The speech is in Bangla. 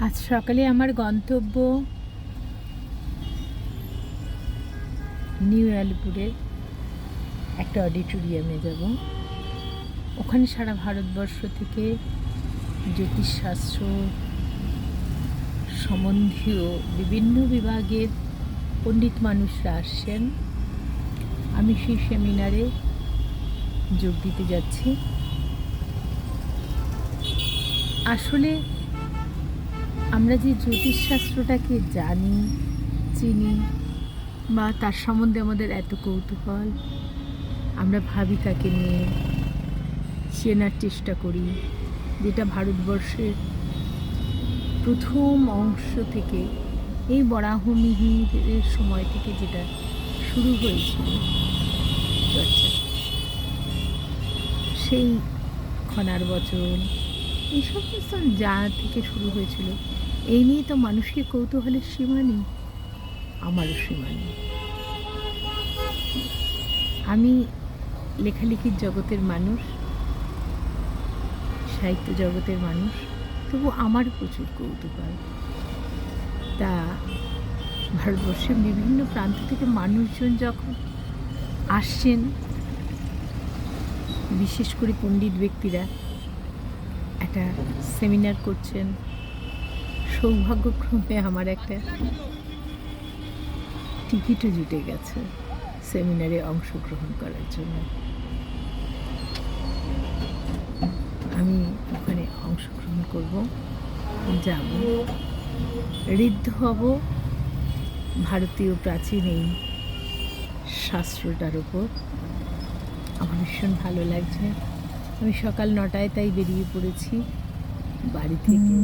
আজ সকালে আমার গন্তব্য নিউ আলিপুরের একটা অডিটোরিয়ামে যাব। ওখানে সারা ভারতবর্ষ থেকে জ্যোতিষশাস্ত্র সম্বন্ধীয় বিভিন্ন বিভাগের পণ্ডিত মানুষরা আসছেন। আমি সেই সেমিনারে যোগ দিতে যাচ্ছি। আসলে আমরা যে জ্যোতিষশাস্ত্রটাকে জানি, চিনি বা তার সম্বন্ধে আমাদের এত কৌতূহল, আমরা ভাবি তাকে নিয়ে, চেনার চেষ্টা করি, যেটা ভারতবর্ষের প্রথম অংশ থেকে এই বরাহমিহিরের সময় থেকে যেটা শুরু হয়েছিল চর্চা, সেই খনার বচন, এই সমস্ত যা থেকে শুরু হয়েছিল, এই নিয়ে তো মানুষের কৌতূহলের সীমা নেই, আমারও সীমা নেই। আমি লেখালেখির জগতের মানুষ, সাহিত্য জগতের মানুষ, তবু আমারও প্রচুর কৌতূহল। তা ভারতবর্ষের বিভিন্ন প্রান্ত থেকে মানুষজন যখন আসছেন, বিশেষ করে পণ্ডিত ব্যক্তিরা একটা সেমিনার করছেন, সৌভাগ্যক্রমে আমার একটা টিকিটও জুটে গেছে সেমিনারে অংশগ্রহণ করার জন্য। আমি ওখানে অংশগ্রহণ করব, যাব, ঋদ্ধ হব ভারতীয় প্রাচীন এই শাস্ত্রটার ওপর। আমার ভীষণ ভালো লাগছে। আমি সকাল 9টায় তাই বেরিয়ে পড়েছি বাড়ি থেকে।